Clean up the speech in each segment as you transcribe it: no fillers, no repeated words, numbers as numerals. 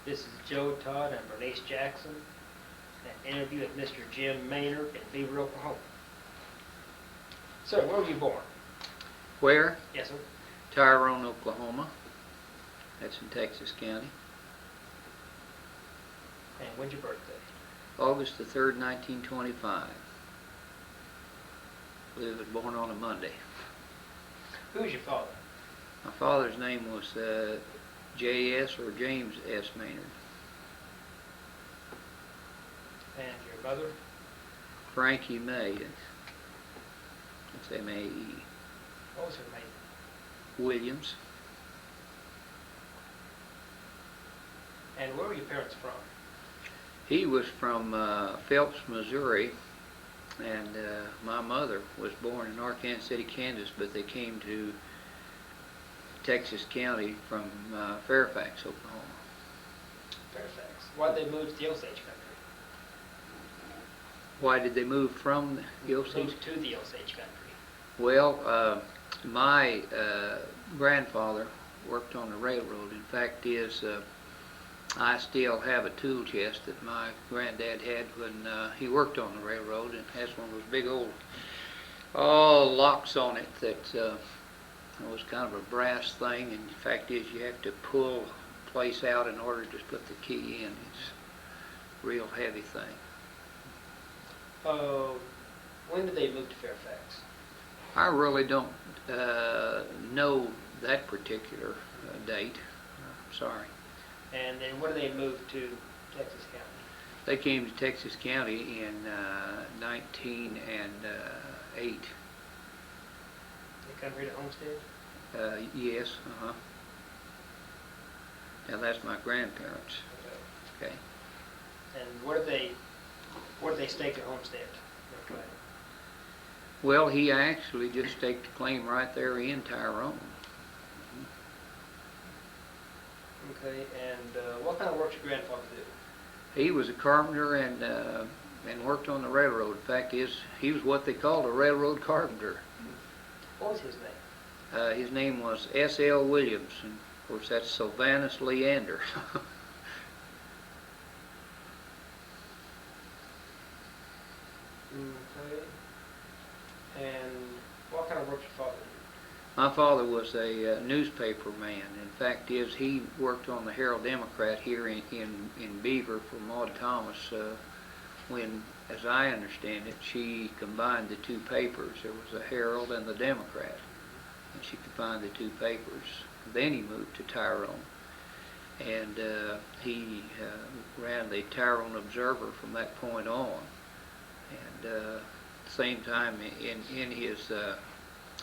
This is Joe, Todd, and Bernice Jackson. An interview with Mr. Jim Maynard in Beaver, Oklahoma. Sir, where were you born? Where? Yes, sir. Tyrone, Oklahoma. That's in Texas County. And when's your birthday? August the 3rd, 1925. I was born on a Monday. Who's your father? My father's name was J.S. or James S. Maynard. And your mother? Frankie May. That's M-A-E. What was her name? Williams. And where were your parents from? He was from Phelps, Missouri, and my mother was born in Ardennes City, Kansas, but they came to Texas County from Fairfax, Oklahoma. Fairfax. Why did they move to the Osage country? Why did they move from the Osage? Moved to the Osage country. Well, my grandfather worked on the railroad. In fact, I still have a tool chest that my granddad had when he worked on the railroad, and it has one of those big old locks on it that was kind of a brass thing, and the fact is you have to pull the place out in order to put the key in. It's a real heavy thing. When did they move to Fairfax? I really don't know that particular date. Sorry. And then when did they move to Texas County? They came to Texas County in 1908. They come here to Homestead? Yes, Now that's my grandparents. Okay. And where did they stake their homestead? Okay. Well, he actually just staked a claim right there in Tyrone. Okay, and what kind of work did your grandfather do? He was a carpenter and worked on the railroad. In fact, he was what they called a railroad carpenter. What was his name? His name was S.L. Williams, and of course that's Sylvanus Leander. Okay. And what kind of work did your father do? My father was a newspaper man. In fact, he worked on the Herald Democrat here in Beaver for Maud Thomas when, as I understand it, she combined the two papers. There was the Herald and the Democrat, and she combined the two papers. Then he moved to Tyrone, and he ran the Tyrone Observer from that point on. And at the same time, in his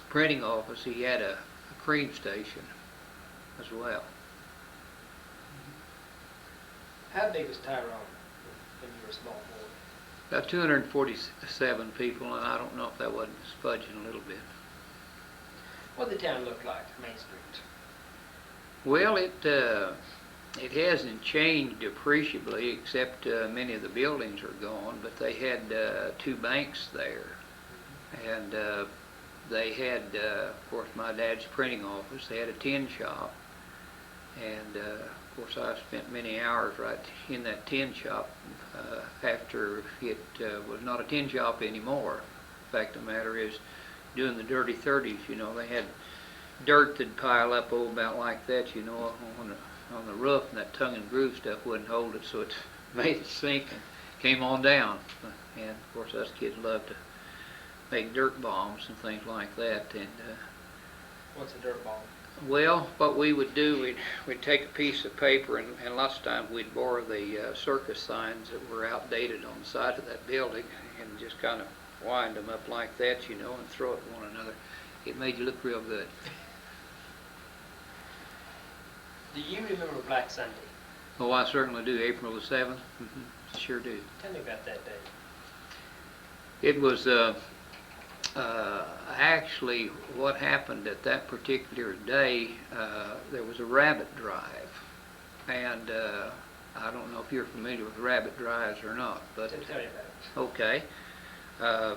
printing office, he had a cream station as well. How big was Tyrone when you were a small boy? About 247 people, and I don't know if that wasn't fudging a little bit. What did the town look like, Main Street? Well, it hasn't changed appreciably, except many of the buildings are gone, but they had two banks there, and they had, of course, my dad's printing office. They had a tin shop, and of course I spent many hours right in that tin shop after it was not a tin shop anymore. The fact of the matter is, doing the dirty 30s, they had dirt that'd pile up about like that, on the roof, and that tongue and groove stuff wouldn't hold it, so it made it sink and came on down. And of course us kids loved to make dirt bombs and things like that. And what's a dirt bomb? well, what we would do, we'd take a piece of paper, and lots of times we'd borrow the circus signs that were outdated on the side of that building, and just kind of wind them up like that, and throw it at one another. It made you look real good. Do you remember Black Sunday? Oh, I certainly do. April the 7th. Sure do. Tell me about that day. It was actually what happened at that particular day. There was a rabbit drive, and I don't know if you're familiar with rabbit drives or not, but Tell me about it. Okay.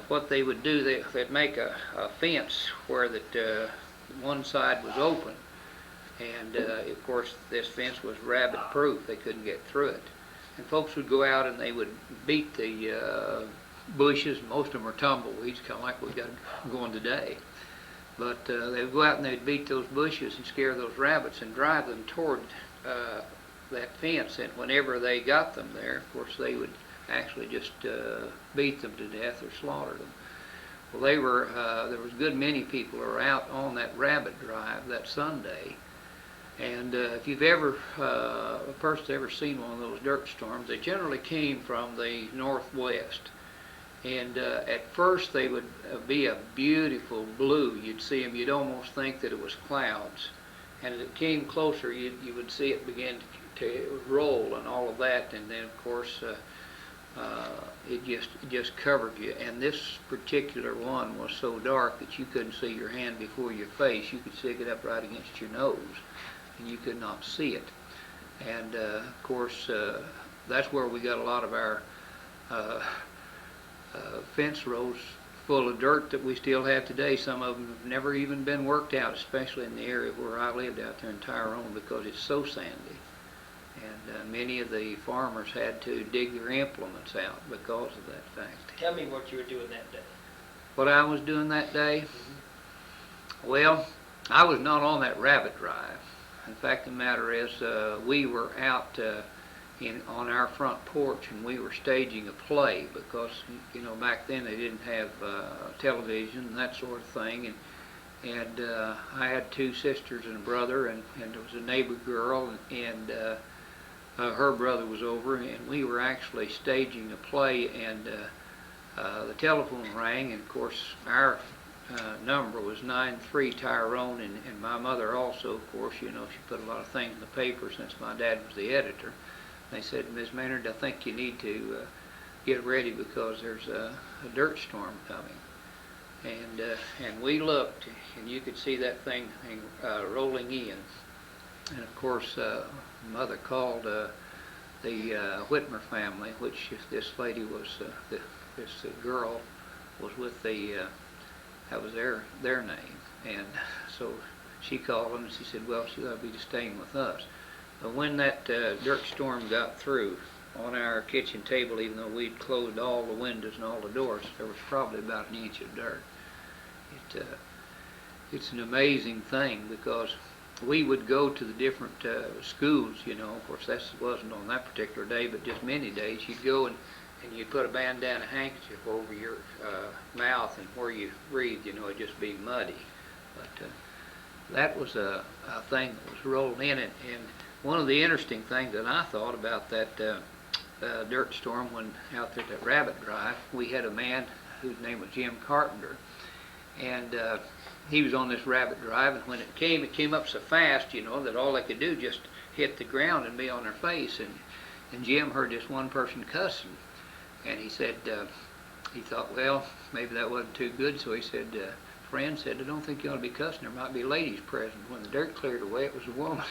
What they would do, they'd make a fence where that one side was open, And of course, this fence was rabbit proof. They couldn't get through it. And folks would go out and they would beat the bushes. Most of them are tumbleweeds, kind of like we got going today. But they would go out and they'd beat those bushes and scare those rabbits and drive them toward that fence. And whenever they got them there, of course, they would actually just beat them to death or slaughter them. Well, there was a good many people who were out on that rabbit drive that Sunday. And if you've ever, a person's ever seen one of those dirt storms, they generally came from the northwest. And at first they would be a beautiful blue. You'd see them, you'd almost think that it was clouds. And as it came closer, you would see it begin to roll and all of that. And then, of course, it just covered you. And this particular one was so dark that you couldn't see your hand before your face. You could stick it up right against your nose, and you could not see it. And of course, that's where we got a lot of our fence rows full of dirt that we still have today. Some of them have never even been worked out, especially in the area where I lived out there in Tyrone, because it's so sandy. And many of the farmers had to dig their implements out because of that fact. Tell me what you were doing that day. What I was doing that day? Well, I was not on that rabbit drive. In fact, the matter is, we were out on our front porch, and we were staging a play because, you know, back then they didn't have television and that sort of thing. And I had two sisters and a brother, and there was a neighbor girl, and her brother was over, and we were actually staging a play. And the telephone rang, and of course our number was 93 Tyrone, and my mother also, of course, you know, she put a lot of things in the paper since my dad was the editor. They said, "Ms. Maynard, I think you need to get ready because there's a dirt storm coming." And we looked, and you could see that thing rolling in. And of course, Mother called the Whitmer family, which this lady was, this girl was with that was their name. And so she called them and she said, "Well, she ought to be staying with us." But when that dirt storm got through, on our kitchen table, even though we'd closed all the windows and all the doors, there was probably about an inch of dirt. It's an amazing thing, because we would go to the different schools, you know. Of course, that wasn't on that particular day, but just many days. You'd go and you'd put a bandana handkerchief over your mouth, and where you breathed, you know, it'd just be muddy. But that was a thing that was rolled in it. And one of the interesting things that I thought about that dirt storm when out there at that rabbit drive, we had a man whose name was Jim Carpenter, and he was on this rabbit drive, and when it came up so fast, you know, that all they could do just hit the ground and be on their face. And Jim heard this one person cussing, and he said, he thought, well, maybe that wasn't too good, so he said, friend said, "I don't think you ought to be cussing. There might be ladies present." When the dirt cleared away, it was a woman.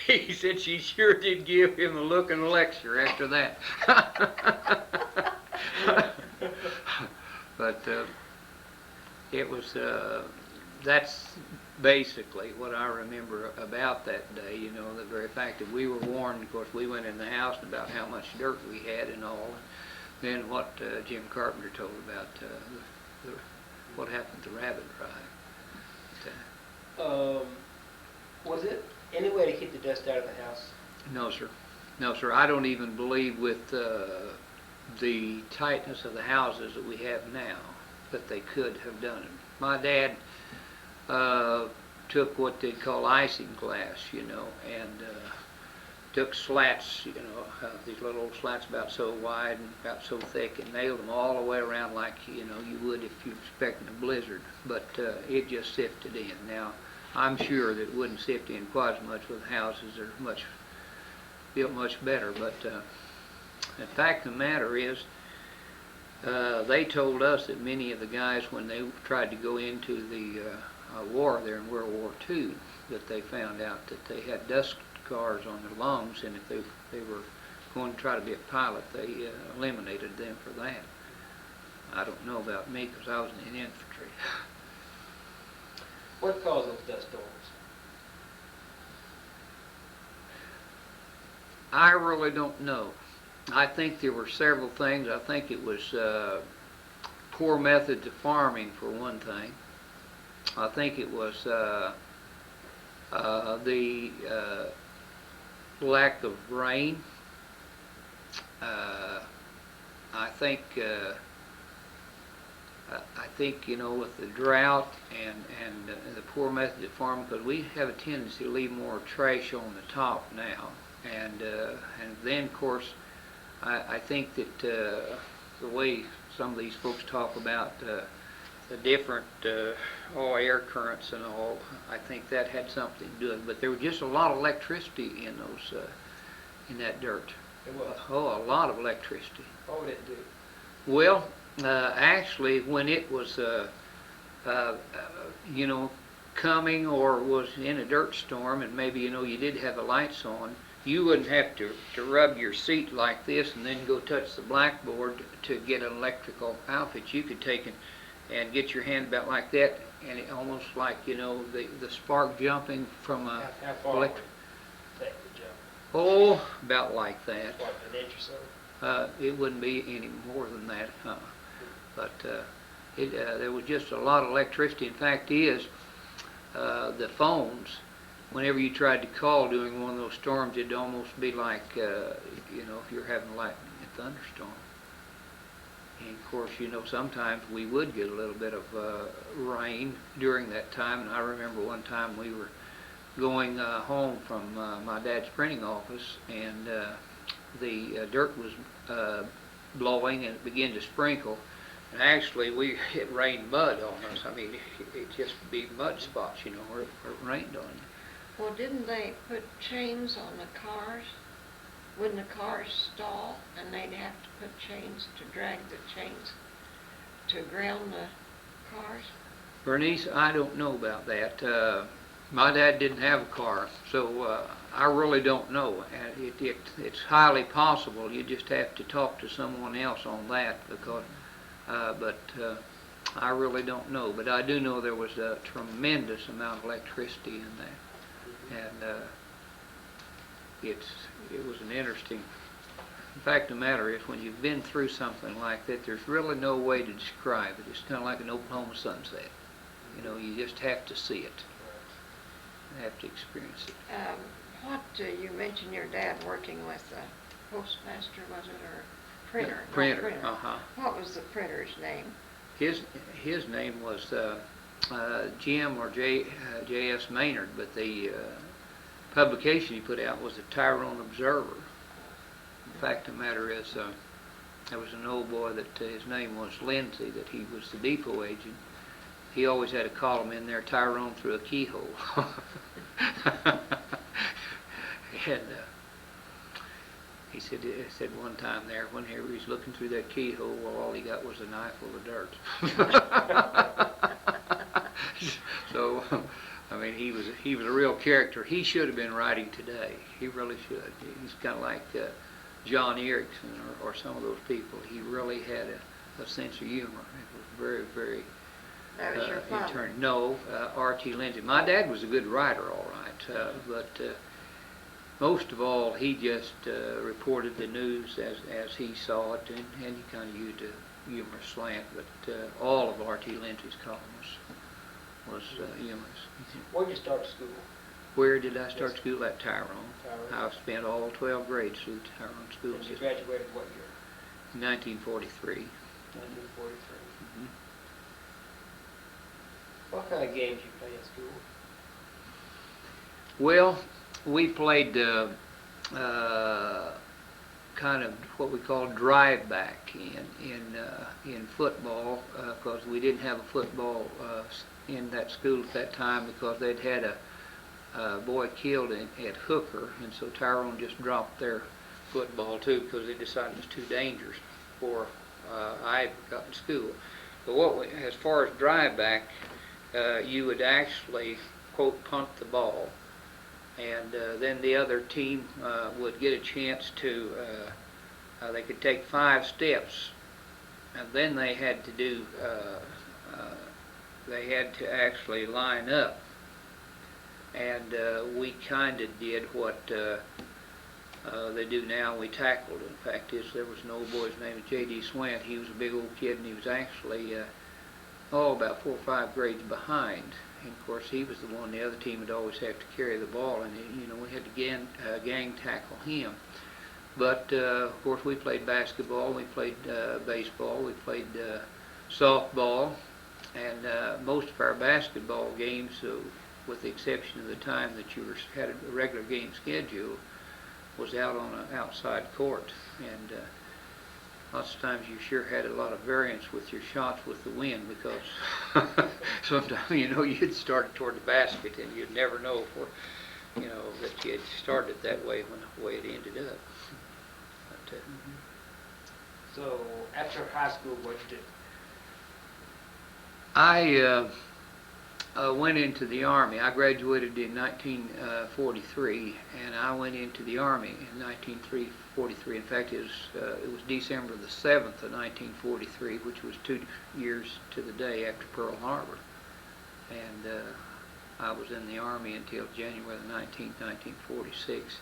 He said she sure did give him a look and a lecture after that. But it was, that's basically what I remember about that day, you know, the very fact that we were warned. Of course, we went in the house about how much dirt we had and all. Then what Jim Carpenter told about what happened at the rabbit drive. Was it any way to keep the dust out of the house? No, sir. No, sir. I don't even believe with the tightness of the houses that we have now that they could have done it. My dad took what they call icing glass, you know, and took slats, you know, these little old slats about so wide and about so thick, and nailed them all the way around like, you know, you would if you were expecting a blizzard. But it just sifted in. Now, I'm sure that it wouldn't sift in quite as much with houses that are built much better. But the fact of the matter is, they told us that many of the guys, when they tried to go into the war there in World War II, that they found out that they had dust scars on their lungs, and if they were going to try to be a pilot, they eliminated them for that. I don't know about me, because I was in the infantry. What caused those dust storms? I really don't know. I think there were several things. I think it was poor methods of farming, for one thing. I think it was the lack of rain. I think, you know, with the drought and the poor method of farming, because we have a tendency to leave more trash on the top now, and then of course I think that the way some of these folks talk about the different air currents and all, I think that had something to do with it. But there was just a lot of electricity in those in that dirt. It was. Oh, a lot of electricity. What would it do? Well, actually, when it was, you know, coming or was in a dirt storm, and maybe, you know, you did have the lights on, you wouldn't have to rub your seat like this and then go touch the blackboard to get an electrical outfit. You could take and get your hand about like that, and it almost like, you know, the spark jumping from a How far would it take to jump? Oh, about like that. What, an inch or so? It wouldn't be any more than that, but there was just a lot of electricity. In fact, the phones, whenever you tried to call during one of those storms, it'd almost be like, you know, if you're having like a thunderstorm. And of course, you know, sometimes we would get a little bit of rain during that time. And I remember one time we were going home from my dad's printing office, and the dirt was blowing and it began to sprinkle. And actually, it rained mud on us. I mean, it just be mud spots, you know, where it rained on you. Well, didn't they put chains on the cars? Wouldn't the cars stall and they'd have to put chains to drag the chains to ground the cars? Bernice, I don't know about that. My dad didn't have a car, so I really don't know. And it's highly possible. You just have to talk to someone else on that, because, I really don't know. But I do know there was a tremendous amount of electricity in that, and it was an interesting. The fact of the matter is, when you've been through something like that, there's really no way to describe it. It's kind of like an Oklahoma sunset. You know, you just have to see it. You have to experience it. You mentioned your dad working with a postmaster, was it, or printer? Yeah, printer. What was the printer's name? His name was Jim or J.S. Maynard, but the publication he put out was the Tyrone Observer. The fact of the matter is, there was an old boy that his name was Lindsay, that he was the depot agent. He always had a column in there, Tyrone through a keyhole. And he said one time there, when he was looking through that keyhole, well, all he got was a knife full of dirt. So, I mean, he was a real character. He should have been writing today. He really should. He's kind of like John Erickson or some of those people. He really had a sense of humor. It was very, very. That was your father? No, R.T. Lindsay. My dad was a good writer, all right, but most of all, he just reported the news as he saw it, and he kind of used a humorous slant. But all of R.T. Lindsay's column was humorous. Where did you start school? Where did I start school? At Tyrone. Tyrone. I spent all 12 grades through the Tyrone school And you system. graduated what year? 1943. 1943. Mm-hmm. What kind of games you play at school? Well, we played kind of what we call drive back in football, because we didn't have a football in that school at that time, because they'd had a boy killed at Hooker, and so Tyrone just dropped their football too, because they decided it was too dangerous before I got to school. But as far as drive back, you would actually, quote, punt the ball, and then the other team would get a chance to, they could take 5 steps, and then they had to do they had to actually line up. And we kind of did what they do now. We tackled. In fact, there was an old boy's name was J.D. Swint. He was a big old kid, and he was actually about 4 or 5 grades behind. And of course, he was the one. The other team would always have to carry the ball, and we had to gang tackle him. But of course, we played basketball, we played baseball, we played softball, and most of our basketball games, with the exception of the time that you had a regular game schedule, was out on an outside court. And lots of times you sure had a lot of variance with your shots with the wind, because sometimes you'd start toward the basket and you'd never know that you had started that way when the way it ended up. But, So after high school, what did you do? I went into the Army. I graduated in 1943, and I went into the Army in 1943. In fact, it was December the 7th of 1943, which was 2 years to the day after Pearl Harbor. And I was in the Army until January the 19th, 1946.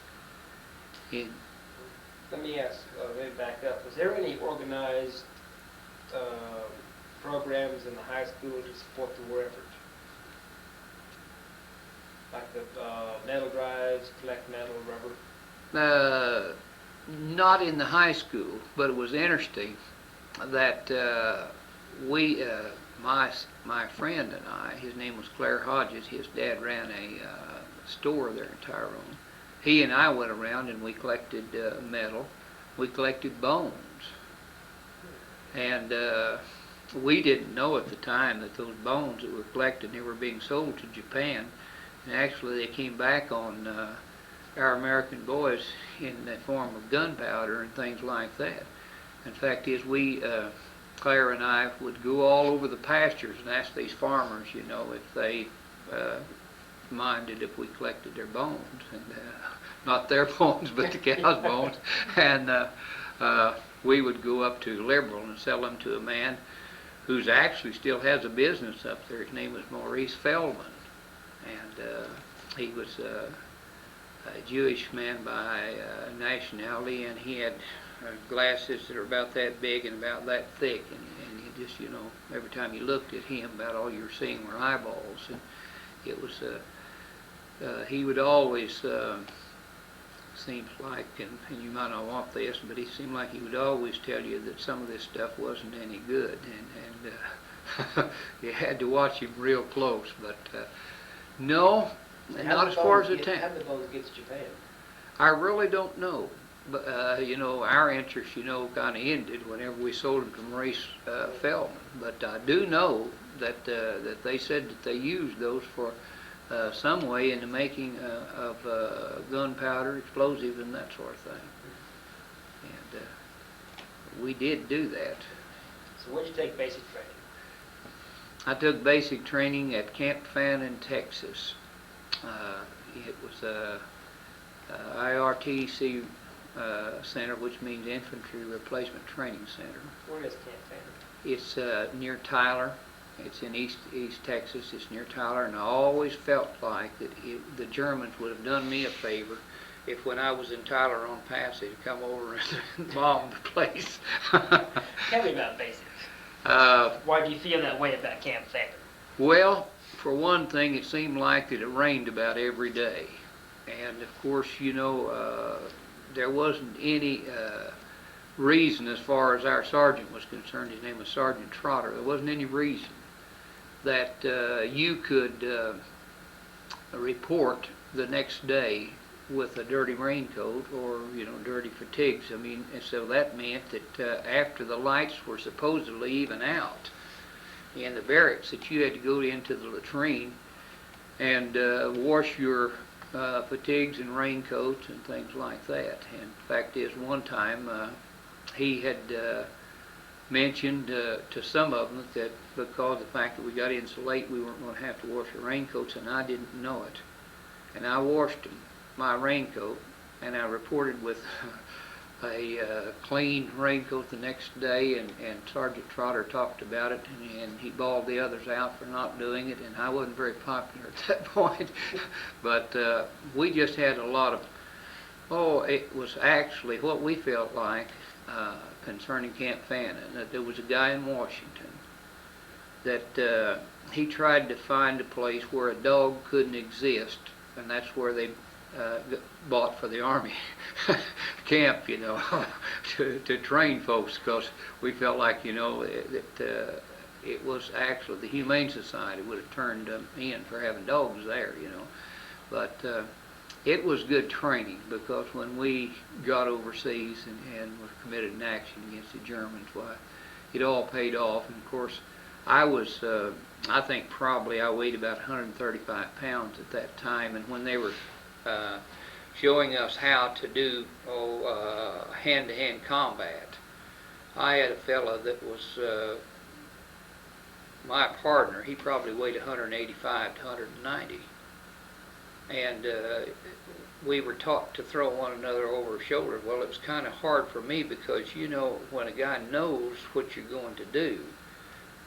Let me ask, maybe back up. Was there any organized programs in the high school to support the war effort? Like the metal drives, collect metal, rubber? Not in the high school, but it was interesting that my friend and I, his name was Claire Hodges, his dad ran a store there in Tyrone. He and I went around and we collected metal, we collected bones, and we didn't know at the time that those bones that were collected, they were being sold to Japan, and actually they came back on our American boys in the form of gunpowder and things like that. In fact, Claire and I would go all over the pastures and ask these farmers, if they minded if we collected their bones, and not their bones, but the cow's bones, and we would go up to Liberal and sell them to a man who's actually still has a business up there. His name was Maurice Feldman, and he was a Jewish man by nationality, and he had glasses that are about that big and about that thick, and you just, every time you looked at him, about all you were seeing were eyeballs, and it was, he would always, seems like, and you might not want this, but he seemed like he would always tell you that some of this stuff wasn't any good, and you had to watch him real close, but no, not as far as the time. How did the bones get to Japan? I really don't know, but our interest, kind of ended whenever we sold them to Maurice Feldman. But I do know that they said that they used those for some way in the making of gunpowder, explosives, and that sort of thing. And we did do that. So where'd you take basic training? I took basic training at Camp Fannin, Texas. It was a IRTC Center, which means Infantry Replacement Training Center. Where is Camp Fannin? It's near Tyler. It's in East Texas. It's near Tyler, and I always felt like that the Germans would have done me a favor if, when I was in Tyler on pass, they'd come over and bomb the place. Tell me about basics. Why do you feel that way about Camp Fannin? Well, for one thing, it seemed like that it rained about every day, and of course, there wasn't any reason, as far as our sergeant was concerned. His name was Sergeant Trotter. There wasn't any reason that you could report the next day with a dirty raincoat or dirty fatigues. I mean, and so that meant that after the lights were supposedly even out in the barracks, that you had to go into the latrine and wash your fatigues and raincoats and things like that. And the fact is, one time he had mentioned to some of them that because of the fact that we got in so late, we weren't going to have to wash the raincoats, and I didn't know it. And I washed my raincoat, and I reported with a clean raincoat the next day, and Sergeant Trotter talked about it, and he bawled the others out for not doing it, and I wasn't very popular at that point. But we just had a lot of, it was actually what we felt like concerning Camp Fannin, that there was a guy in Washington that he tried to find a place where a dog couldn't exist, and that's where they bought for the Army camp, to train folks, because we felt like, that it was actually the Humane Society would have turned them in for having dogs there, But it was good training, because when we got overseas and were committed in action against the Germans, why, it all paid off. And of course, I was, I think probably I weighed about 135 pounds at that time, and when they were showing us how to do hand-to-hand combat, I had a fella that was my partner. He probably weighed 185 to 190, and we were taught to throw one another over our shoulder. Well, it was kind of hard for me, because when a guy knows what you're going to do,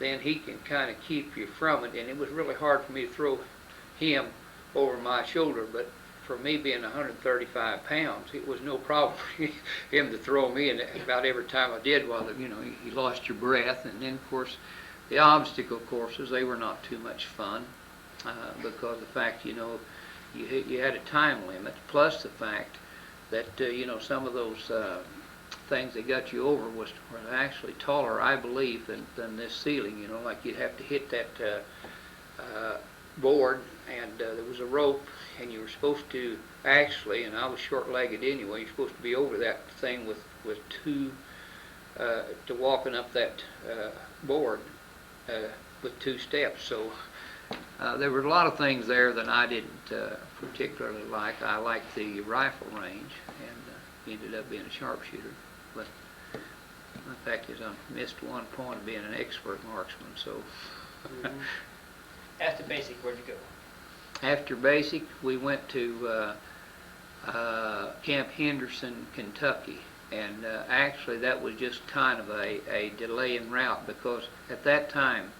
then he can kind of keep you from it, and it was really hard for me to throw him over my shoulder. But for me, being 135 pounds, it was no problem for him to throw me, and about every time I did, while you lost your breath. And then of course the obstacle courses, they were not too much fun, because the fact you had a time limit, plus the fact that some of those things that got you over were actually taller, I believe, than this ceiling. Like you'd have to hit that board, and there was a rope, and you were supposed to actually, and I was short-legged anyway, you're supposed to be over that thing with two, to walking up that board with 2 steps. So there were a lot of things there that I didn't particularly like. I liked the rifle range, and ended up being a sharpshooter. But the fact is, I missed one point of being an expert marksman. So. After basic, where'd you go? After basic, we went to Camp Henderson, Kentucky, and actually that was just kind of a delay in route, because at that time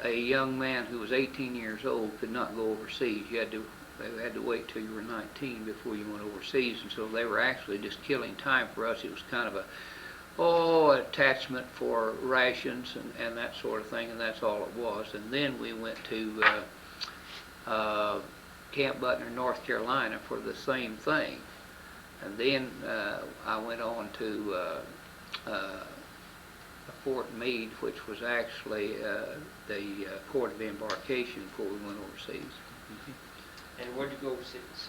a young man who was 18 years old could not go overseas. They had to wait till you were 19 before you went overseas, and so they were actually just killing time for us. It was kind of attachment for rations and that sort of thing, and that's all it was. And then we went to Camp Butner, North Carolina, for the same thing. And then I went on to Fort Meade, which was actually the port of embarkation before we went overseas. And where'd you go overseas?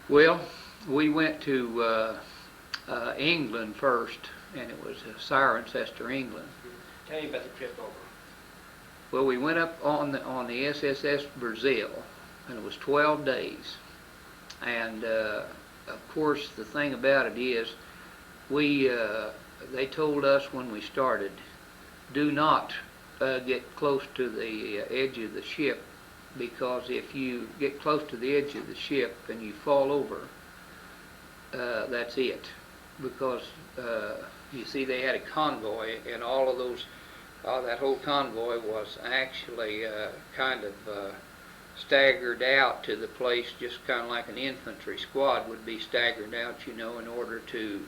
Well, we went to England first, and it was Cirencester, England. Tell me about the trip over. Well, we went up on the USS Brazil, and it was 12 days. And of course, the thing about it is, they told us when we started, do not get close to the edge of the ship, because if you get close to the edge of the ship and you fall over, that's it. Because you see, they had a convoy, and all of those, that whole convoy was actually kind of staggered out to the place, just kind of like an infantry squad would be staggered out, in order to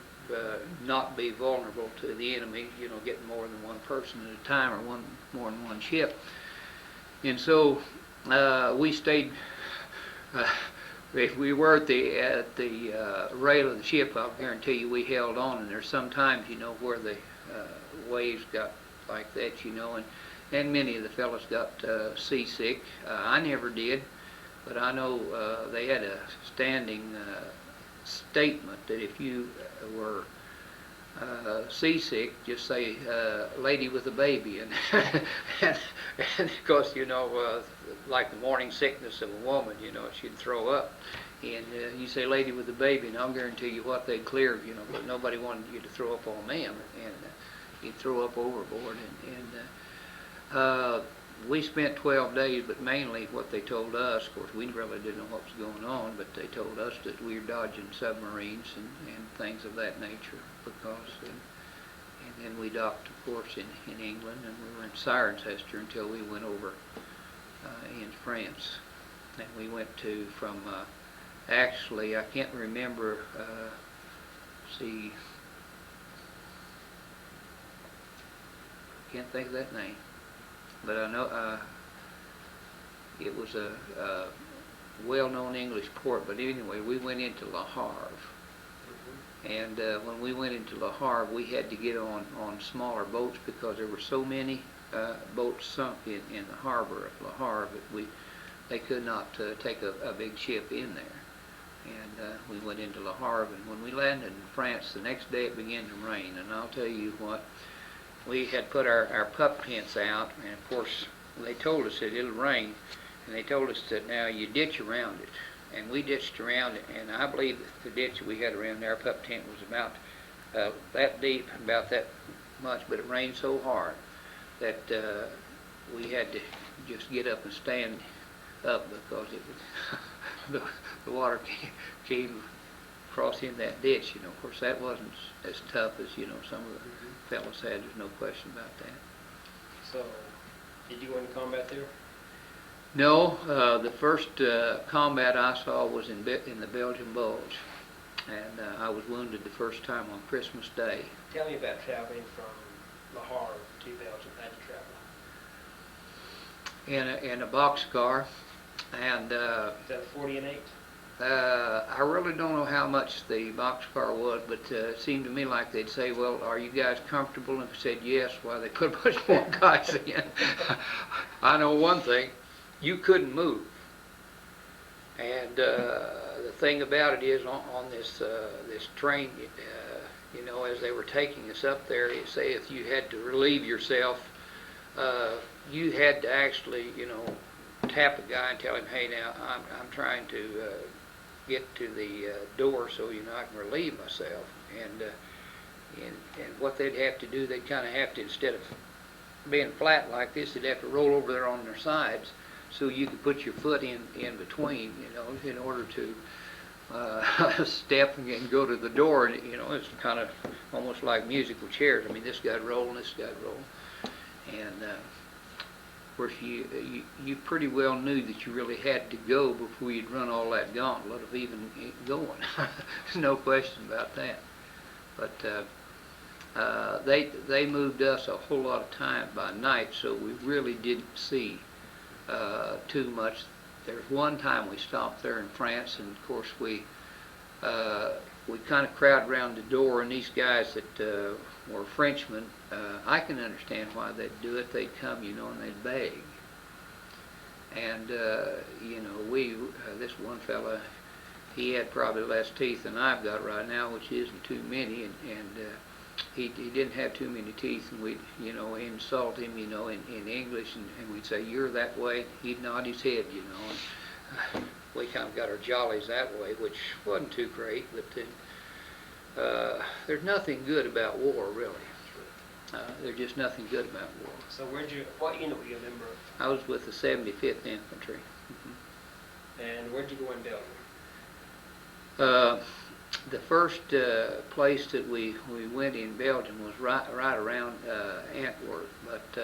not be vulnerable to the enemy, getting more than one person at a time, or more than one ship. And so we stayed. If we were at the rail of the ship, I'll guarantee you we held on. And there's sometimes, where the waves got like that, and many of the fellas got seasick. I never did, but I know they had a standing statement that if you were seasick, just say lady with a baby, and and of course, like the morning sickness of a woman, she'd throw up, and you say lady with a baby, and I'll guarantee you what they'd clear, but nobody wanted you to throw up on them, and you'd throw up overboard. And we spent 12 days, but mainly what they told us, of course, we really didn't know what was going on, but they told us that we were dodging submarines and things of that nature, because, and then we docked, of course, in England, and we were in Cirencester until we went over in France. And we went to, from, actually, I can't remember, see, can't think of that name. But I know it was a well-known English port. But anyway, we went into Le Havre, and when we went into Le Havre, we had to get on smaller boats because there were so many boats sunk in the harbor of Le Havre that they could not take a big ship in there. And we went into Le Havre, and when we landed in France, the next day it began to rain. And I'll tell you what. We had put our pup tents out, and of course they told us that it'll rain, and they told us that now you ditch around it, and we ditched around it, and I believe that the ditch we had around our pup tent was about that deep, about that much, but it rained so hard that we had to just get up and stand up because it was the water came across in that ditch. You know, of course that wasn't as tough as some of the fellows had. There's no question about that. So, did you go into combat there? No, the first combat I saw was in the Belgian Bulge, and I was wounded the first time on Christmas Day. Tell me about traveling from Le Havre to Belgium. How'd you travel? In a boxcar, and Is that a 40 and 8? I really don't know how much the boxcar was, but it seemed to me like they'd say, well, are you guys comfortable? And if we said yes, well, they put a bunch more guys in. I know one thing, you couldn't move. And the thing about it is on this train, as they were taking us up there, you say if you had to relieve yourself, you had to actually, tap a guy and tell him, hey, now, I'm trying to get to the door so I can relieve myself. And what they'd have to do, they'd kind of have to, instead of being flat like this, they'd have to roll over there on their sides so you could put your foot in between, in order to step and go to the door. And it's kind of almost like musical chairs. I mean, this guy'd roll and this guy'd roll. And of course, you pretty well knew that you really had to go before you'd run all that gauntlet of even going. There's no question about that. But they moved us a whole lot of time by night, so we really didn't see too much. There's one time we stopped there in France, and of course we kind of crowded around the door, and these guys that were Frenchmen, I can understand why they'd do it. They'd come, and they'd beg. And, this one fella, he had probably less teeth than I've got right now, which isn't too many, and he didn't have too many teeth, and we'd, insult him, in English, and we'd say, you're that way. He'd nod his head, and we kind of got our jollies that way, which wasn't too great, but there's nothing good about war, really. There's just nothing good about war. So what unit were you a member of? I was with the 75th Infantry. And where'd you go in Belgium? The first place that we went in Belgium was right around Antwerp, but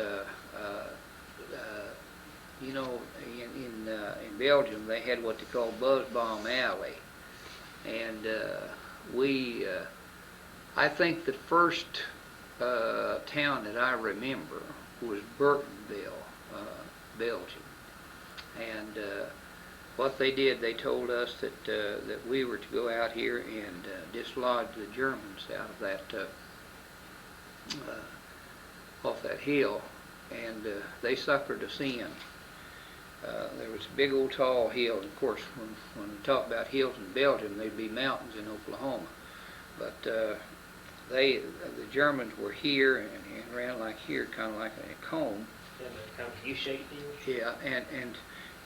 in Belgium they had what they call Buzz Bomb Alley, and I think the first town that I remember was Burtonville, Belgium, and what they did, they told us that we were to go out here and dislodge the Germans out of that off that hill, and they suckered us in. There was a big old tall hill, and of course when we talk about hills in Belgium, they'd be mountains in Oklahoma, but the Germans were here and ran like here, kind of like a comb. And kind of U-shaped deal? Yeah,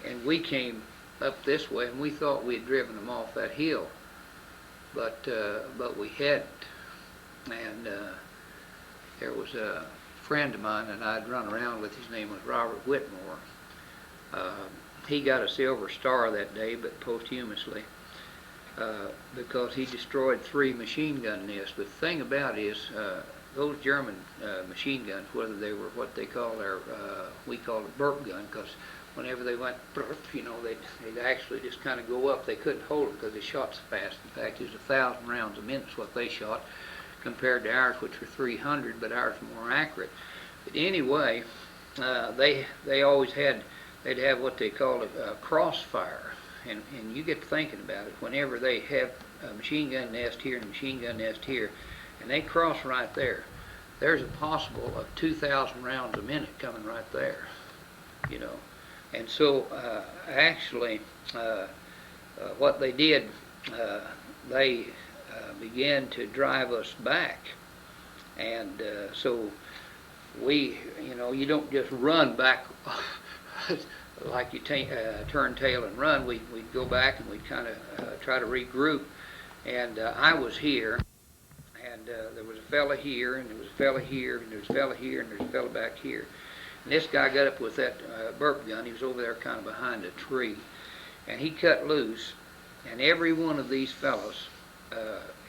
and we came up this way, and we thought we had driven them off that hill, but we hadn't. And there was friend of mine and I'd run around with. His name was Robert Whitmore. He got a Silver Star that day, but posthumously, because he destroyed 3 machine gun nests. But the thing about it is, those German machine guns, whether they were what they call their, we call it burp gun, because whenever they went, you know, they'd actually just kind of go up. They couldn't hold it because they shot so fast. In fact, it was 1,000 rounds a minute is what they shot, compared to ours, which were 300, but ours were more accurate. But anyway, they always had, they'd have what they call a crossfire. And you get to thinking about it, whenever they have a machine gun nest here and a machine gun nest here, and they cross right there, there's a possible of 2,000 rounds a minute coming right there, you know. And so actually what they did, they began to drive us back. And so we, you know, you don't just run back like you turn tail and run. We'd go back and we'd kind of try to regroup. And I was here, and there was a fella here, and there was a fella here, and there was a fella here, and there's a fella back here. And this guy got up with that burp gun. He was over there kind of behind a tree, and he cut loose, and every one of these fellows,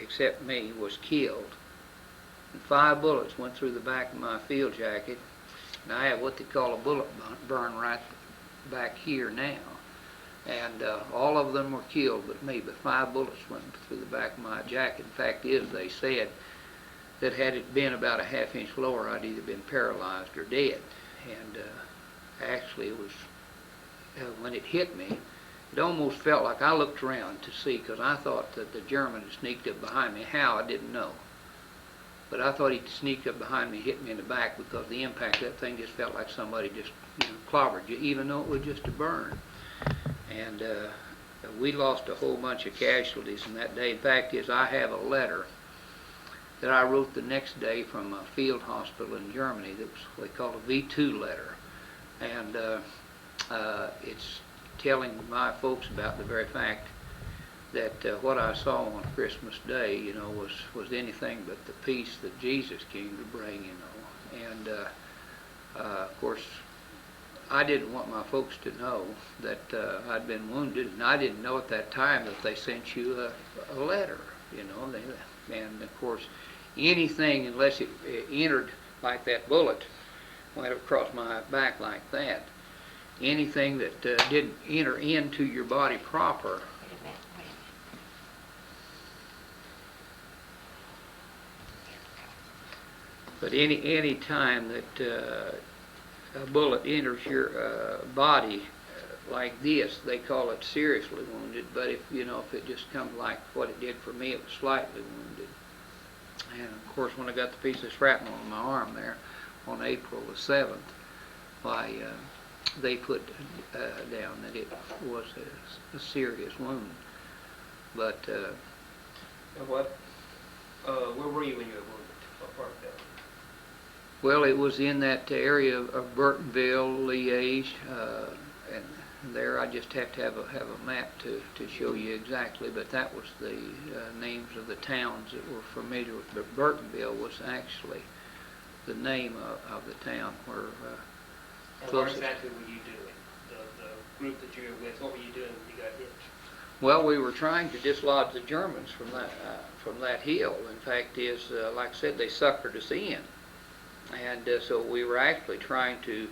except me, was killed. And 5 bullets went through the back of my field jacket, and I have what they call a bullet burn right back here now. And all of them were killed but me, but 5 bullets went through the back of my jacket. In fact is, they said that had it been about a half-inch lower, I'd either been paralyzed or dead. And actually it was, when it hit me, it almost felt like I looked around to see, because I thought that the German had sneaked up behind me. How, I didn't know. But I thought he'd sneak up behind me, hit me in the back, because the impact of that thing just felt like somebody just, you know, clobbered you, even though it was just a burn. And we lost a whole bunch of casualties in that day. In fact is, I have a letter that I wrote the next day from a field hospital in Germany that was what they call a V2 letter. And it's telling my folks about the very fact that what I saw on Christmas Day, you know, was anything but the peace that Jesus came to bring, you know. And of course, I didn't want my folks to know that I'd been wounded, and I didn't know at that time that they sent you a letter, you know. And of course, anything, unless it entered like that bullet went across my back like that, anything that didn't enter into your body proper. But any time that a bullet enters your body like this, they call it seriously wounded. But if it just comes like what it did for me, it was slightly wounded. And of course, when I got the piece of shrapnel on my arm there on April the 7th, why they put down that it was a serious wound. But where were you when you were wounded? What part of that? Well, it was in that area of Burtonville, Liège, and there I just have to have a map to show you exactly, but that was the names of the towns that were familiar with. But Burtonville was actually the name of the town where and what exactly were you doing? The group that you were with, what were you doing when you got hit? Well, we were trying to dislodge the Germans from that hill. In fact, like I said, they suckered us in. And so we were actually trying to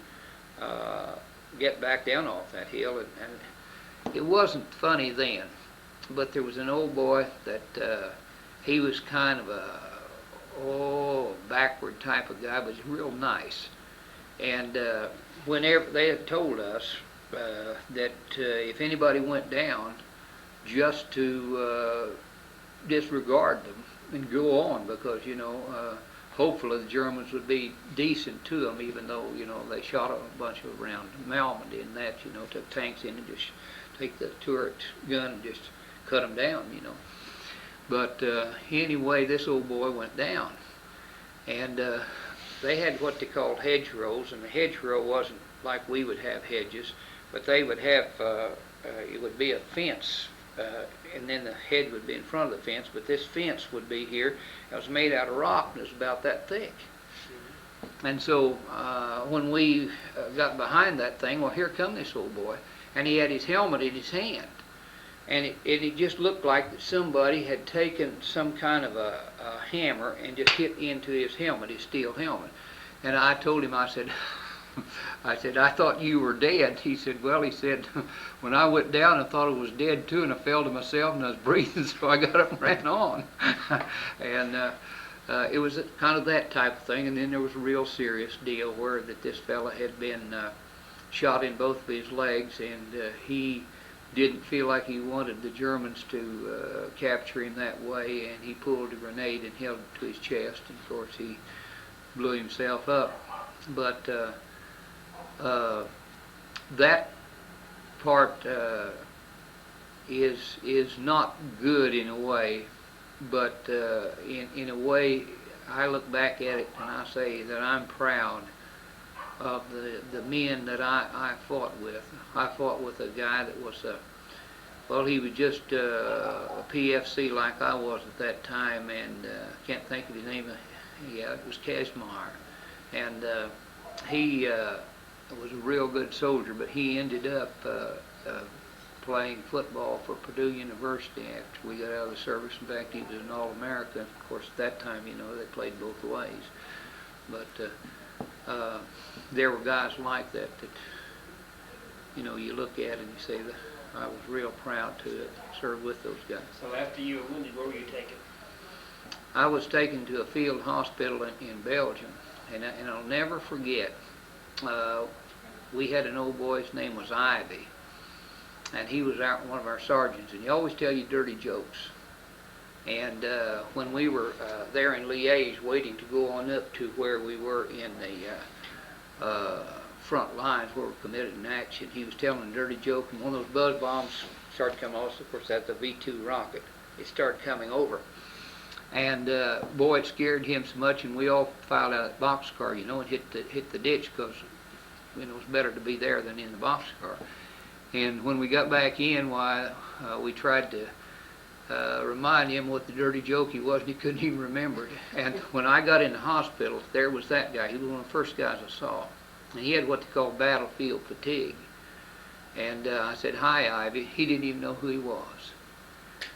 get back down off that hill, and it wasn't funny then, but there was an old boy that he was kind of a backward type of guy, but he's real nice. And whenever they had told us that if anybody went down, just to disregard them and go on, because hopefully the Germans would be decent to them, even though, they shot a bunch of around Malmedy and that, took tanks in and just take the turret gun and just cut them down, But anyway, this old boy went down. And they had what they called hedgerows, and the hedgerow wasn't like we would have hedges, but they would have, it would be a fence, and then the hedge would be in front of the fence, but this fence would be here. It was made out of rock, and it was about that thick. And so when we got behind that thing, well, here come this old boy, and he had his helmet in his hand. And it just looked like that somebody had taken some kind of a hammer and just hit into his helmet, his steel helmet. And I told him, I said, I thought you were dead. He said, well, he said, when I went down, I thought I was dead too, and I fell to myself, and I was breathing, so I got up and ran on. And it was kind of that type of thing. And then there was a real serious deal where that this fella had been shot in both of his legs, and he didn't feel like he wanted the Germans to capture him that way, and he pulled a grenade and held it to his chest, and of course he blew himself up. But that part is not good in a way, but in a way I look back at it and I say that I'm proud of the men that I fought with. I fought with a guy that was he was just a PFC like I was at that time, and can't think of his name. Yeah, it was Kazmar, and he was a real good soldier, but he ended up playing football for Purdue University after we got out of the service. In fact, he was an All-American. Of course, at that time, they played both ways. But there were guys like that you look at and you say that I was real proud to serve with those guys. So after you were wounded, where were you taken? I was taken to a field hospital in Belgium, and I'll never forget, we had an old boy, his name was Ivy, and he was one of our sergeants, and he always tell you dirty jokes. And when we were there in Liège waiting to go on up to where we were in the front lines where we committed an action, he was telling a dirty joke, and one of those buzz bombs started coming over. Of course, that's a V-2 rocket. It started coming over. And boy, it scared him so much, and we all filed out of the boxcar, and hit the ditch, because it was better to be there than in the boxcar. And when we got back in, we tried to remind him what the dirty joke he was, and he couldn't even remember it. And when I got in the hospital, there was that guy. He was one of the first guys I saw, and he had what they call battlefield fatigue. And I said, "Hi, Ivy." He didn't even know who he was.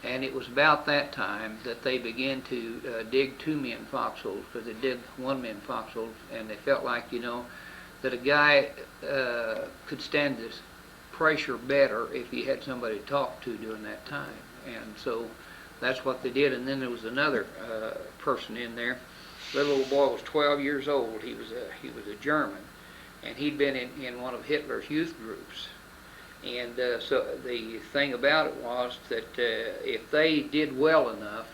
And it was about that time that they began to dig two-man foxholes, because they did one-man foxholes, and they felt like, that a guy could stand this pressure better if he had somebody to talk to during that time. And so that's what they did. And then there was another person in there. Little old boy was 12 years old. He was a German, and he'd been in one of Hitler's youth groups. And so the thing about it was that if they did well enough,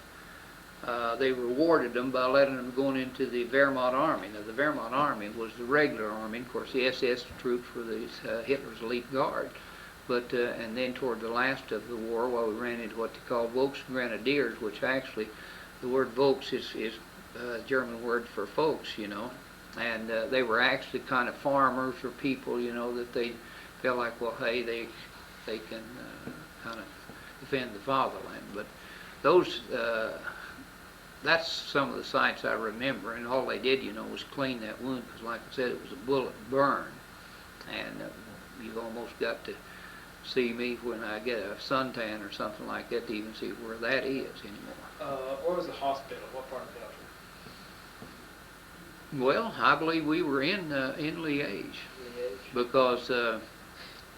they rewarded them by letting them go into the Wehrmacht army. Now, the Wehrmacht army was the regular army. Of course, the SS troops were Hitler's elite guard. But and then toward the last of the war, we ran into what they called Volksgrenadiers, which actually, the word Volks is a German word for folks, And they were actually kind of farmers or people, that they felt like, well, hey, they can kind of defend the fatherland. But those, that's some of the sights I remember, and all they did, was clean that wound, because like I said, it was a bullet burn, and you've almost got to see me when I get a suntan or something like that to even see where that is anymore. Where was the hospital? What part of Belgium? Well, I believe we were in Liège, because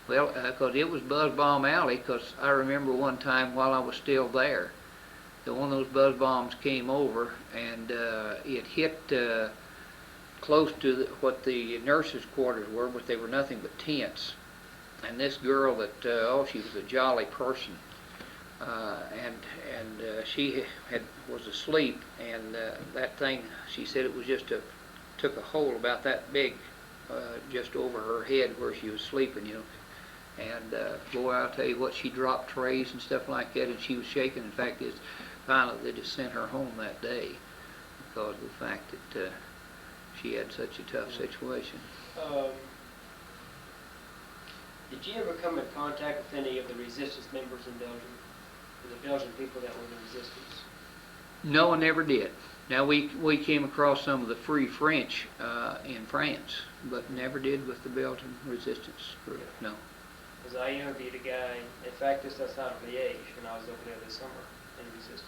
because it was Buzz Bomb Alley. Because I remember one time while I was still there, that one of those buzz bombs came over, and it hit close to what the nurses' quarters were, but they were nothing but tents. And this girl that she was a jolly person, and she was asleep, and that thing, she said it was just took a hole about that big, just over her head where she was sleeping, And boy, I'll tell you what, she dropped trays and stuff like that, and she was shaking. In fact, finally they just sent her home that day because of the fact that she had such a tough situation. Did you ever come in contact with any of the resistance members in Belgium? The Belgian people that were in the resistance? No, I never did. Now we came across some of the Free French in France, but never did with the Belgian resistance group. No. Because I interviewed a guy, in fact, just outside of Liège when I was over there this summer in resistance.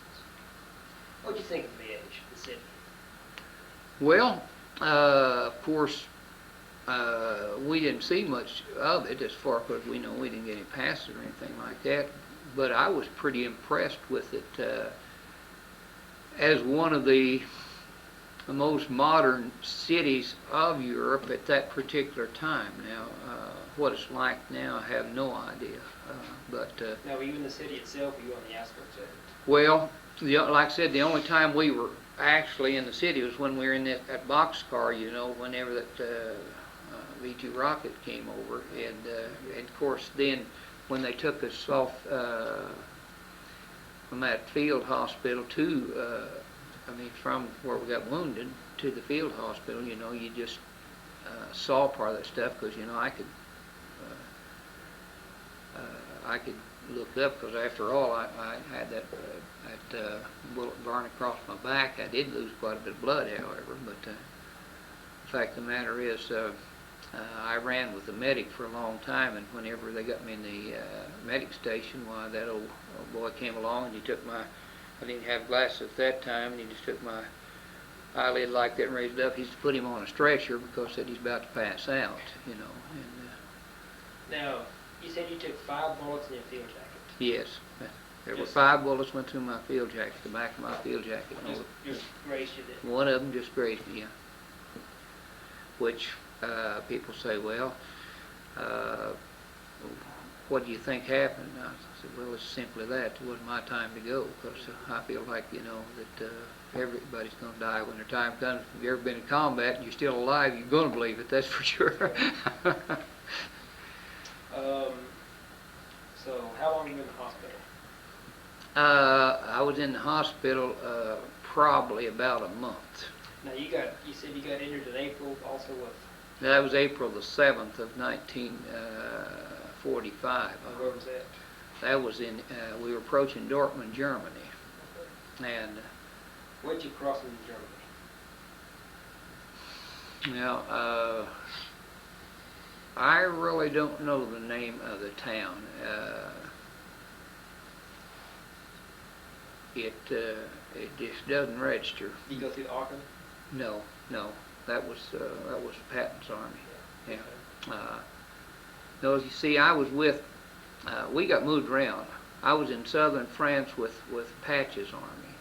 What'd you think of Liège, the city? Well, of course, we didn't see much of it as far as we know. We didn't get any passes or anything like that. But I was pretty impressed with it as one of the most modern cities of Europe at that particular time. Now, what it's like now, I have no idea. Now, were you in the city itself, or were you on the outskirts of it? Well, like I said, the only time we were actually in the city was when we were in that boxcar, you know, whenever that V-2 rocket came over. And of course, then when they took us off from that field hospital to, from where we got wounded to the field hospital, you know, you just saw part of that stuff because, you know, I could look up because after all, I had that bullet burn across my back. I did lose quite a bit of blood, however, but the fact of the matter is, I ran with the medic for a long time, and whenever they got me in the medic station, why, that old boy came along and he took my, I didn't have glasses at that time, and he just took my eyelid like that and raised it up. He used to put him on a stretcher because said he's about to pass out, you know. And, now, you said you took 5 bullets in your field jacket. yes, there were 5 bullets went through my field jacket, the back of my field jacket. Just grazed you then? One of them just grazed me, yeah. Which people say, well, what do you think happened? I said, well, it's simply that. It wasn't my time to go, because I feel like, you know, that everybody's going to die when their time comes. If you've ever been in combat and you're still alive, you're going to believe it, that's for sure. So, how long were you in the hospital? I was in the hospital probably about a month. Now, you said you got injured in April, also with... That was April the 7th of 1945. Where was that? That was in, we were approaching Dortmund, Germany. And when'd you cross into Germany? now, I really don't know the name of the town. It just doesn't register. Did you go through Ardennes? No, that was Patton's army. Yeah. No, you see, I was with. We got moved around. I was in southern France with Patch's army,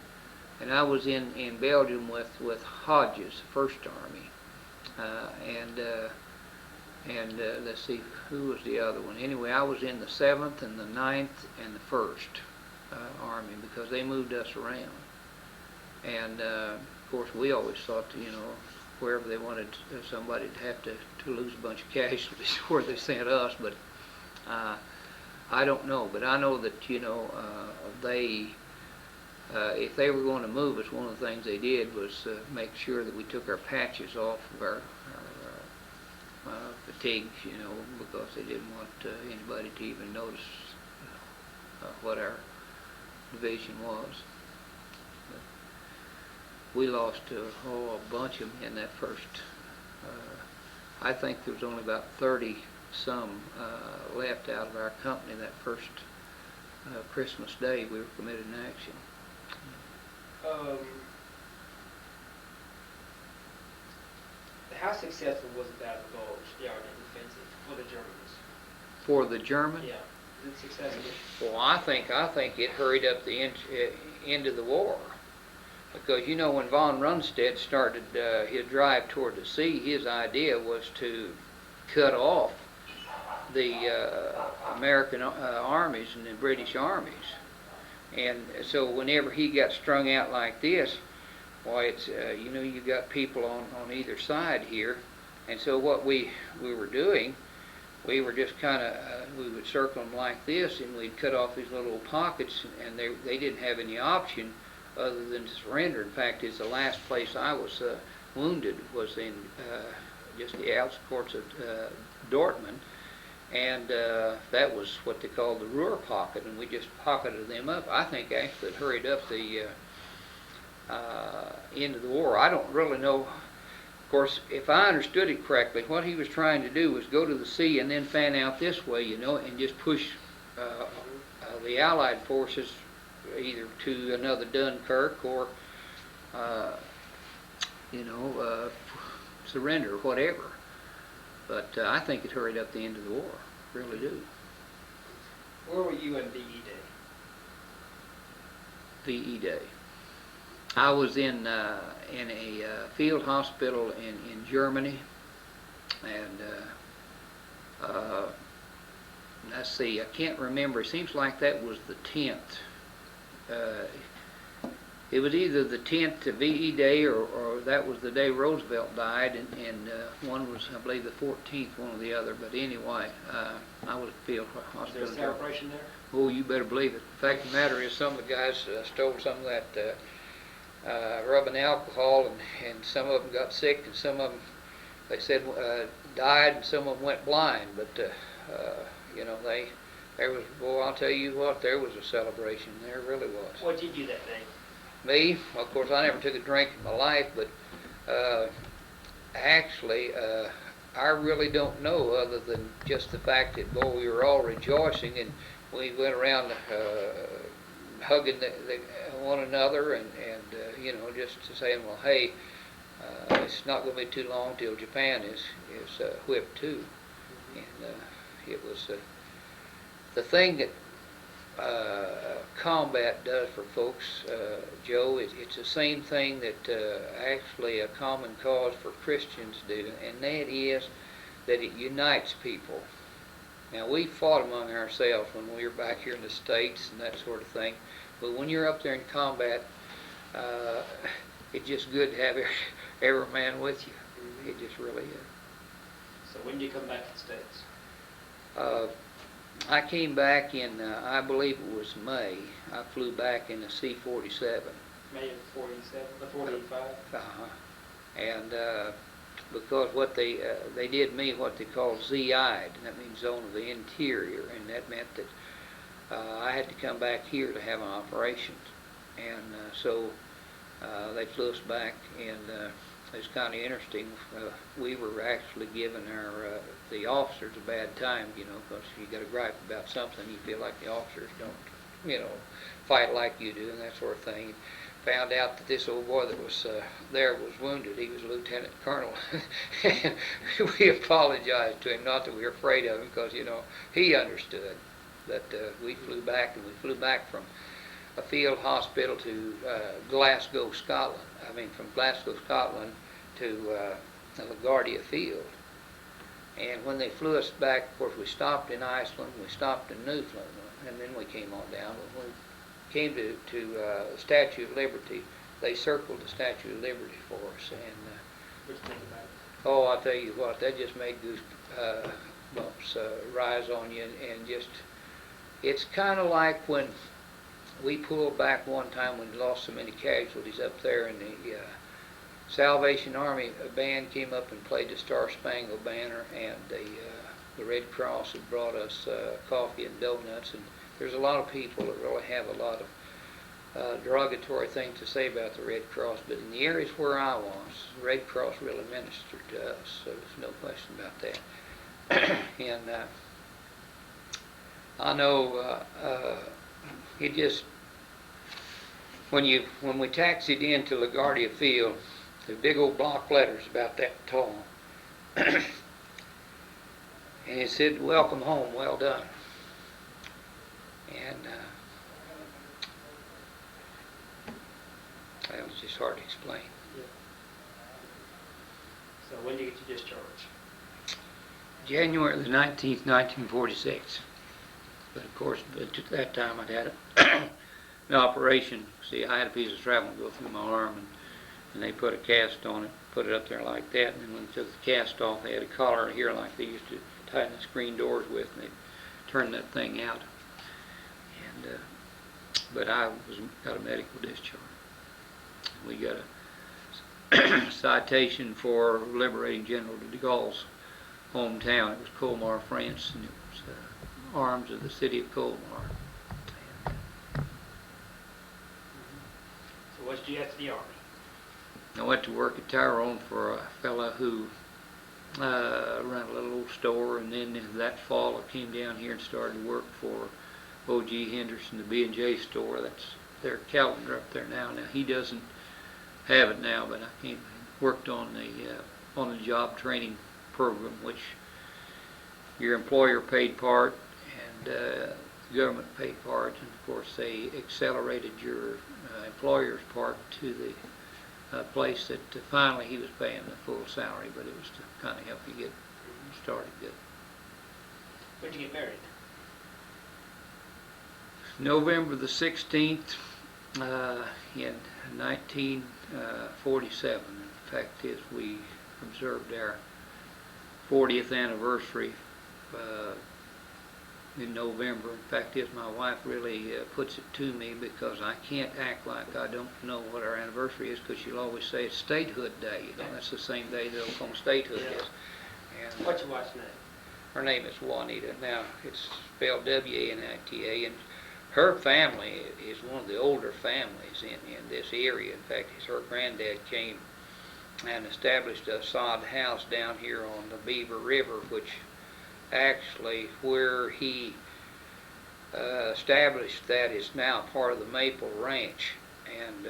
and I was in Belgium with Hodges' First Army, and let's see, who was the other one? Anyway, I was in the 7th and the 9th and the 1st Army because they moved us around. And of course, we always thought, you know, wherever they wanted somebody to have to lose a bunch of casualties where they sent us, but I don't know. But I know that, you know, if they were going to move us, one of the things they did was make sure that we took our patches off of our fatigues, you know, because they didn't want anybody to even notice what our division was. But we lost a bunch of them in that first. I think there was only about 30 some left out of our company that first Christmas Day we were committed in action. How successful was the Battle of Bulge, the Ardennes offensive, for the Germans? For the Germans? Yeah. Was it successful? Well, I think it hurried up the end of the war. Because, you know, when von Rundstedt started his drive toward the sea, his idea was to cut off the American armies and the British armies. And so whenever he got strung out like this, why, it's, you know, you got people on either side here. And so what we were doing, we were just kind of, we would circle them like this, and we'd cut off these little pockets, and they didn't have any option other than to surrender. In fact, it's the last place I was wounded was in just the outskirts of Dortmund, and that was what they called the Ruhr pocket, and we just pocketed them up. I think actually it hurried up the into the war. I don't really know. Of course, if I understood it correctly, what he was trying to do was go to the sea and then fan out this way, you know, and just push the Allied forces either to another Dunkirk or, surrender or whatever. But I think it hurried up the end of the war. Really do. Where were you in VE Day? VE Day. I was in a field hospital in Germany, and let's see, I can't remember. It seems like that was the 10th. It was either the 10th to VE Day or that was the day Roosevelt died, and one was, I believe, the 14th, one or the other. But anyway, I was at field hospital. Was there a celebration there? Oh, you better believe it. The fact of the matter is, some of the guys stole some of that rubbing alcohol, and some of them got sick, and some of them, they said, died, and some of them went blind. But there was, boy, I'll tell you what, there was a celebration. There really was. What did you do that day? Me? Well, of course, I never took a drink in my life, but actually, I really don't know, other than just the fact that, boy, we were all rejoicing, and we went around hugging one another, and just to saying, well, hey, it's not going to be too long till Japan is whipped too. And it was the thing that combat does for folks, Joe. It's the same thing that actually a common cause for Christians do, and that is that it unites people. Now, we fought among ourselves when we were back here in the States and that sort of thing, but when you're up there in combat, it's just good to have every man with you. It just really is. So when did you come back to the States? I came back in, I believe it was May. I flew back in the C-47. May of 47, the 45? And because what they did me what they call ZI'd, and that means Zone of the Interior, and that meant that I had to come back here to have an operation. And so they flew us back, and it's kind of interesting. We were actually giving the officers a bad time, because you got a gripe about something, you feel like the officers don't, fight like you do, and that sort of thing. Found out that this old boy that was there was wounded. He was a lieutenant colonel. And we apologized to him, not that we were afraid of him, because, he understood. But we flew back, and we flew back from a field hospital to Glasgow, Scotland. From Glasgow, Scotland to LaGuardia Field. And when they flew us back, of course, we stopped in Iceland, we stopped in Newfoundland, and then we came on down. When we came to the Statue of Liberty, they circled the Statue of Liberty for us. And What did you think about it? oh, I'll tell you what, that just made goosebumps rise on you, and just, it's kind of like when we pulled back one time when we lost so many casualties up there, and the Salvation Army band came up and played the Star Spangled Banner, and the Red Cross had brought us coffee and donuts, and there's a lot of people that really have a lot of derogatory things to say about the Red Cross, but in the areas where I was, the Red Cross really ministered to us, so there's no question about that. And I know it just, when we taxied into LaGuardia Field, the big old block letters about that tall, and it said, "Welcome home, well done." And that was just hard to explain. Yeah. So when did you get your discharge? January the 19th, 1946. But of course, at that time I'd had an operation. See, I had a piece of shrapnel go through my arm, and they put a cast on it, put it up there like that, and then when they took the cast off, they had a collar here like they used to tighten the screen doors with, and they turned that thing out. And but I got a medical discharge. We got a citation for liberating General de Gaulle's hometown. It was Colmar, France, and it was arms of the city of Colmar. So what was you after the Army? I went to work at Tyrone for a fella who ran a little old store, and then that fall I came down here and started to work for O.G. Henderson, the B&J store. That's their calendar up there now. Now he doesn't have it now, but I worked on the job training program, which your employer paid part and the government paid part, and of course they accelerated your employer's part to the place that finally he was paying the full salary, but it was to kind of help you get started good. When'd you get married? November the 16th in 1947. In fact, we observed our 40th anniversary in November. In fact, my wife really puts it to me, because I can't act like I don't know what our anniversary is, because she'll always say it's Statehood Day. You know, that's the same day that Oklahoma Statehood is. And What's your wife's name? her name is Juanita. Now, it's spelled W-A-N-I-T-A, and her family is one of the older families in this area. In fact, her granddad came and established a sod house down here on the Beaver River, which actually where he established that is now part of the Maple Ranch, and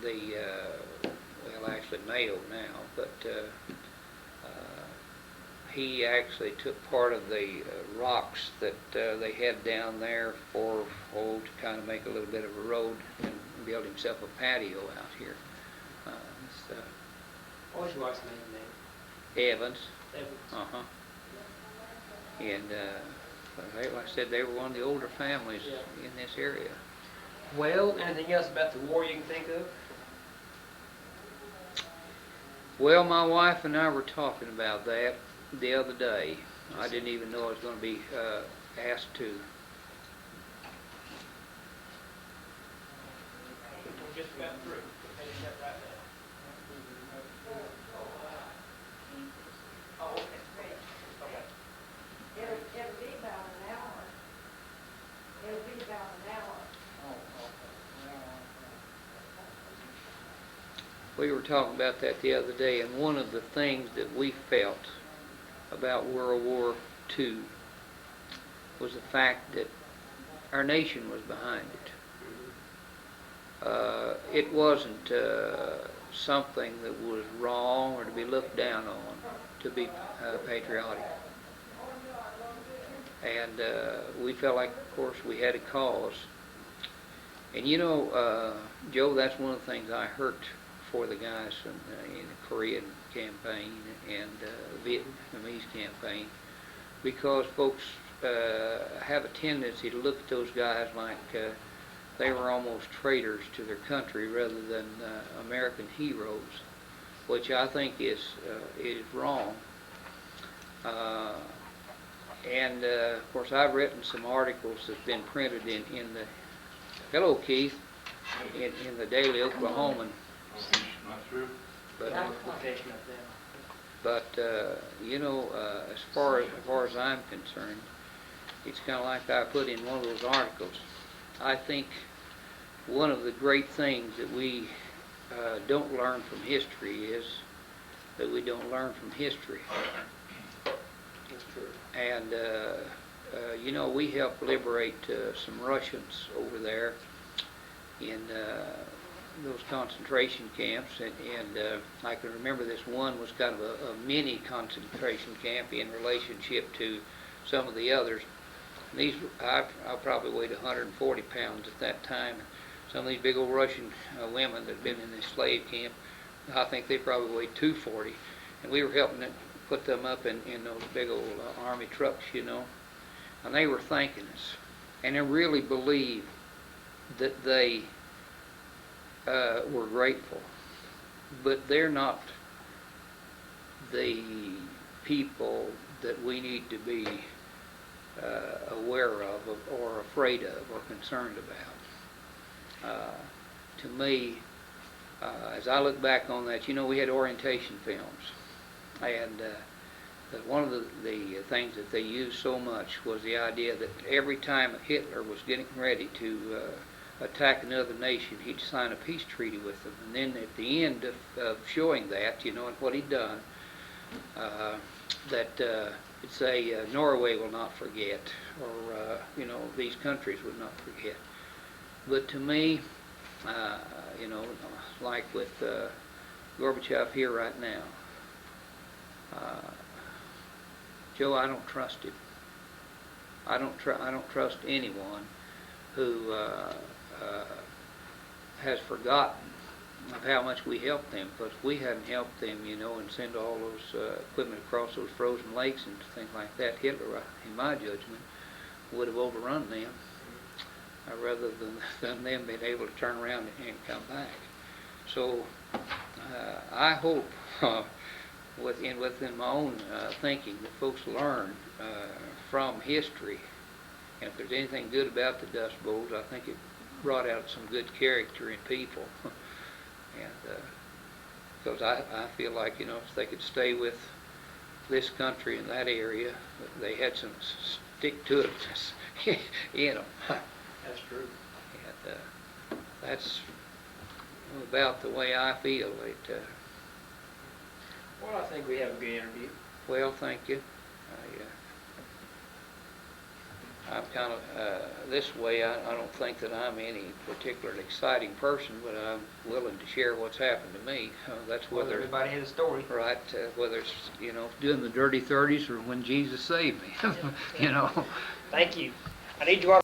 well, actually Mayo now, but he actually took part of the rocks that they had down there to kind of make a little bit of a road, and built himself a patio out here. What was your wife's name? Evans. Evans. And like I said, they were one of the older families in this area. Well, anything else about the war you can think of? Well, my wife and I were talking about that the other day. I didn't even know I was going to be asked to. We're just about through. Finish that right now. Oh, okay. It'll be about an hour. It'll be about an hour. We were talking about that the other day, and one of the things that we felt about World War II was the fact that our nation was behind it. It wasn't something that was wrong or to be looked down on to be patriotic. And we felt like, of course, we had a cause. And you know, Joe, that's one of the things I hurt for the guys in the Korean campaign and Vietnamese campaign, because folks have a tendency to look at those guys like they were almost traitors to their country rather than American heroes, which I think is wrong. And of course, I've written some articles that's been printed in the hello Keith in the Daily Oklahoman. But you know, as far as I'm concerned, it's kind of like I put in one of those articles. I think one of the great things that we don't learn from history is that we don't learn from history. That's true. And you know, we helped liberate some Russians over there in those concentration camps, and I can remember this one was kind of a mini concentration camp in relationship to some of the others. And these, I probably weighed 140 pounds at that time. Some of these big old Russian women that had been in this slave camp, I think they probably weighed 240, and we were helping them put them up in those big old army trucks, you know. And they were thanking us, and I really believe that they were grateful, but they're not the people that we need to be aware of or afraid of or concerned about. To me, as I look back on that, you know, we had orientation films, and one of the things that they used so much was the idea that every time Hitler was getting ready to attack another nation, he'd sign a peace treaty with them. And then at the end of showing that, and what he'd done, that it'd say, Norway will not forget, or, these countries would not forget. But to me, like with Gorbachev here right now, Joe, I don't trust him. I don't trust anyone who has forgotten of how much we helped them, because if we hadn't helped them, and send all those equipment across those frozen lakes and things like that, Hitler, in my judgment, would have overrun them, rather than them being able to turn around and come back. So I hope within my own thinking that folks learn from history. And if there's anything good about the Dust Bowls, I think it brought out some good character in people. And because I feel like, if they could stay with this country in that area, they had some stick-to-itness in them. That's true. And that's about the way I feel. Well, I think we have a good interview. Well, thank you. I'm kind of this way. I don't think that I'm any particularly exciting person, but I'm willing to share what's happened to me. That's whether everybody has a story, right? Whether it's doing the dirty 30s or when Jesus saved me. Thank you. I need you all.